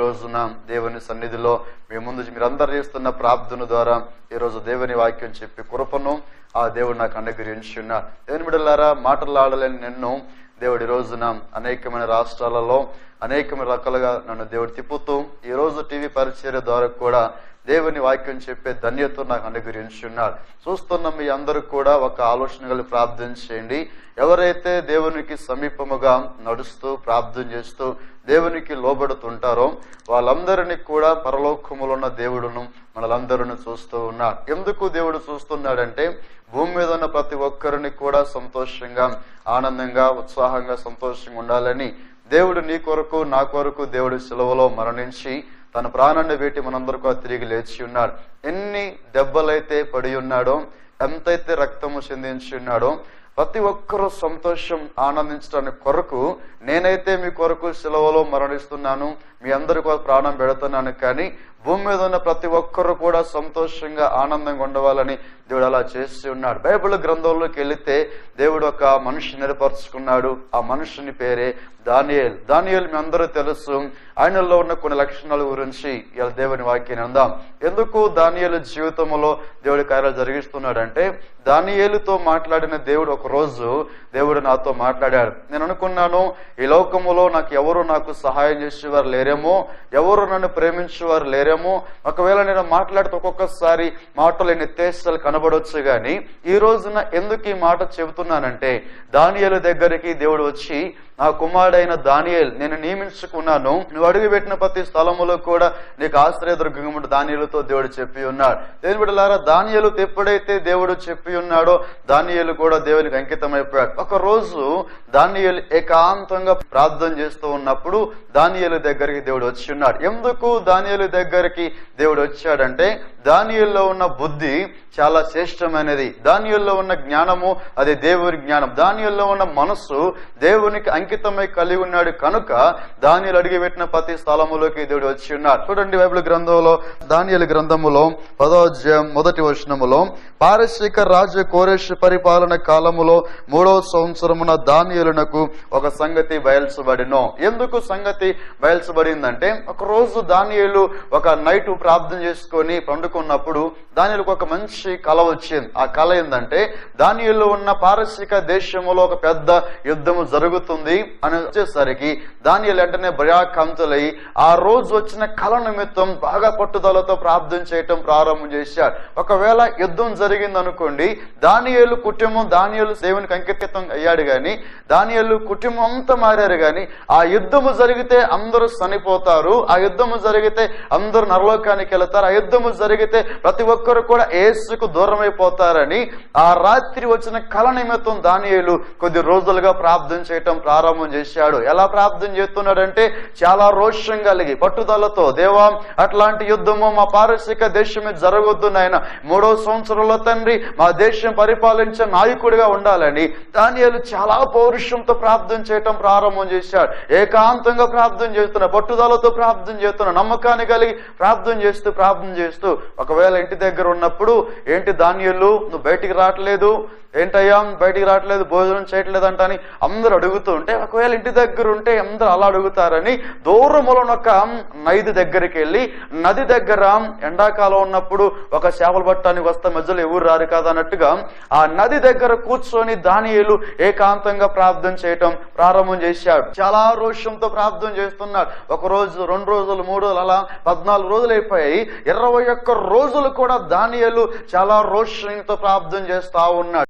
రోజున దేవుని సన్నిధిలో మీ ముందు మీరందరూ చేస్తున్న ప్రార్థన ద్వారా ఈరోజు దేవుని వాక్యం చెప్పి కృపను ఆ దేవుడు నాకు అనుగ్రహించున్నాడు. దేవుని బిడ్డలారా, మాటలాడలేని నిన్ను దేవుడి రోజున అనేకమైన రాష్ట్రాలలో అనేకమైన రకాలుగా నన్ను దేవుడు తిప్పుతూ ఈ రోజు టీవీ పరిచర్య ద్వారా కూడా దేవుని వాక్యం చెప్పే ధన్యత నాకు అనుగ్రహించున్నాడు. చూస్తున్న మీ అందరూ కూడా ఒక ఆలోచన కలిగి ప్రార్థన చేయండి. ఎవరైతే దేవునికి సమీపముగా నడుస్తూ ప్రార్థన చేస్తూ దేవునికి లోబడుతుంటారో వాళ్ళందరినీ కూడా పరలోకములో ఉన్న దేవుడును మనలందరిని చూస్తూ ఉన్నాడు. ఎందుకు దేవుడు చూస్తున్నాడంటే భూమి మీద ఉన్న ప్రతి ఒక్కరిని కూడా సంతోషంగా, ఆనందంగా, ఉత్సాహంగా, సంతోషంగా ఉండాలని దేవుడు నీ కొరకు నా కొరకు దేవుడు సిలువలో మరణించి తన ప్రాణాన్ని పెట్టి మనందరికీ తిరిగి లేచి ఉన్నాడు. ఎన్ని దెబ్బలైతే పడి ఉన్నాడో, ఎంతైతే రక్తము చెందించి ఉన్నాడో ప్రతి ఒక్కరూ సంతోషం ఆనందించడానికి కొరకు నేనైతే మీ కొరకు సిలువలో మరణిస్తున్నాను, మీ అందరి కొరకు ప్రాణం పెడుతున్నాను. కానీ భూమి మీద ఉన్న ప్రతి ఒక్కరు కూడా సంతోషంగా ఆనందంగా ఉండవాలని దేవుడు అలా చేసి ఉన్నాడు. బైబిల్ గ్రంథంలోకి వెళితే దేవుడు ఒక మనిషిని ఏర్పరచుకున్నాడు. ఆ మనుషుని పేరే దానియేలు. దానియేలు మీ అందరూ తెలుసు. ఆయనలో ఉన్న కొన్ని లక్షణాల గురించి ఇలా దేవుని వాక్యాన్ని అందాం. ఎందుకు దానియేలు జీవితంలో దేవుడి కార్యాలు జరిగిస్తున్నాడంటే దానియేలుతో మాట్లాడిన దేవుడు ఒక రోజు దేవుడు నాతో మాట్లాడాడు. నేను అనుకున్నాను ఈ లోకములో నాకు సహాయం చేసేవారు లేరేమో, ఎవరు నన్ను ప్రేమించేవారు లేరేమో, ఒకవేళ నేను మాట్లాడితే ఒక్కొక్కసారి మాటలు వ్యత్యాసాలు కనబడవచ్చు. కానీ ఈ రోజున ఎందుకు ఈ మాట చెబుతున్నానంటే దానియేలు దగ్గరికి దేవుడు వచ్చి నా కుమారుడైన దానియేలు నేను నియమించుకున్నాను, నువ్వు అడుగుపెట్టిన ప్రతి స్థలములో కూడా నీకు ఆశ్రయదుర్గము దానియేలుతో దేవుడు చెప్పి ఉన్నాడు. దేవుని బిడ్డలారా, దానియేలుతో ఎప్పుడైతే దేవుడు చెప్పి ఉన్నాడో దానియేలు కూడా దేవునికి అంకితమైపోయాడు. ఒక రోజు దానియేలు ఏకాంతంగా ప్రార్థన చేస్తూ ఉన్నప్పుడు దానియేలు దగ్గరికి దేవుడు వచ్చి ఉన్నాడు. ఎందుకు దానియేలు దగ్గరికి దేవుడు వచ్చాడంటే దానియేలులో ఉన్న బుద్ధి చాలా శ్రేష్టమైనది. దానియేలులో ఉన్న జ్ఞానము అది దేవుని జ్ఞానం. దానియేలులో ఉన్న మనస్సు దేవునికి అంకితమై కలిగి ఉన్నాడు కనుక దానియేలు అడిగిపెట్టిన ప్రతి స్థలములోకి దేవుడు వచ్చి ఉన్నాడు. చూడండి బైబిల్ గ్రంథంలో దానియేలు గ్రంథములో 10వ అధ్యాయం 1వ వచనములో పారసీక రాజు కోరెషు పరిపాలన కాలములో 3వ సంవత్సరమున దానియేలునకు ఒక సంగతి బయల్చబడినో. ఎందుకు సంగతి బయల్చబడిందంటే ఒక రోజు దానియేలు ఒక నైట్ ప్రార్థన చేసుకొని పండుకున్నప్పుడు దానియేలుకు ఒక మంచి కళ వచ్చింది. ఆ కళ ఏంటంటే దానియేలు ఉన్న పారసీక దేశములో ఒక పెద్ద యుద్ధము జరుగుతుంది అని వచ్చేసరికి దానియేలు వెంటనే భయాకాంతులై ఆ రోజు వచ్చిన కళ నిమిత్తం బాగా పట్టుదలతో ప్రార్థన చేయటం ప్రారంభం చేశాడు. ఒకవేళ యుద్ధం జరిగింది అనుకోండి, దానియేలు కుటుంబం దానియేలు దేవునికి అంకితం అయ్యాడు కానీ దానియేలు కుటుంబం అంతా మారారు. కానీ ఆ యుద్ధము జరిగితే అందరూ చనిపోతారు, ఆ యుద్ధము జరిగితే అందరూ నరలోకానికి వెళతారు, ఆ యుద్ధము జరిగితే ప్రతి ఒక్కరు కూడా యేసుకు దూరం అయిపోతారని ఆ రాత్రి వచ్చిన కళ నిమిత్తం దానియేలు కొద్ది రోజులుగా ప్రార్థన చేయటం ప్రారంభం చేశాడు. ఎలా ప్రార్థన చేస్తున్నాడంటే చాలా రోషం కలిగి పట్టుదలతో, దేవా అట్లాంటి యుద్ధము మా పారసీక దేశం మీద జరగొద్దు నాయన, 3వ సంవత్సరంలో తండ్రి మా దేశం పరిపాలించే నాయకుడిగా ఉండాలని దానియేలు చాలా పౌరుషంతో ప్రార్థన చేయటం ప్రారంభం చేశాడు. ఏకాంతంగా ప్రార్థన చేస్తున్నా, పట్టుదలతో ప్రార్థన చేస్తున్నా, నమ్మకాన్ని కలిగి ప్రార్థన చేస్తూ ఒకవేళ ఇంటి దగ్గర ఉన్నప్పుడు ఏంటి దానియేలు నువ్వు బయటికి రావట్లేదు, ఏంటయ్యా బయటికి రావట్లేదు, భోజనం చేయట్లేదు అంటని అందరూ అడుగుతూ ఉంటే, ఒకవేళ ఇంటి దగ్గర ఉంటే అందరూ అలా అడుగుతారని దూరములో ఒక నది దగ్గరికి వెళ్ళి నది దగ్గర ఎండాకాలం ఉన్నప్పుడు ఒక చేపలు పట్టడానికి వస్తే మధ్యలో ఎవరు రారు కాదు అన్నట్టుగా ఆ నది దగ్గర కూర్చొని దానియేలు ఏకాంతంగా ప్రార్థన చేయటం ప్రారంభం చేశాడు. చాలా రోషంతో ప్రార్థన చేస్తున్నాడు. ఒక రోజు, 2 రోజులు, 3 రోజులు, అలా 14 రోజులు అయిపోయాయి. 21 రోజులు కూడా దానియేలు చాలా రోషంతో ప్రార్థన చేస్తా ఉన్నాడు.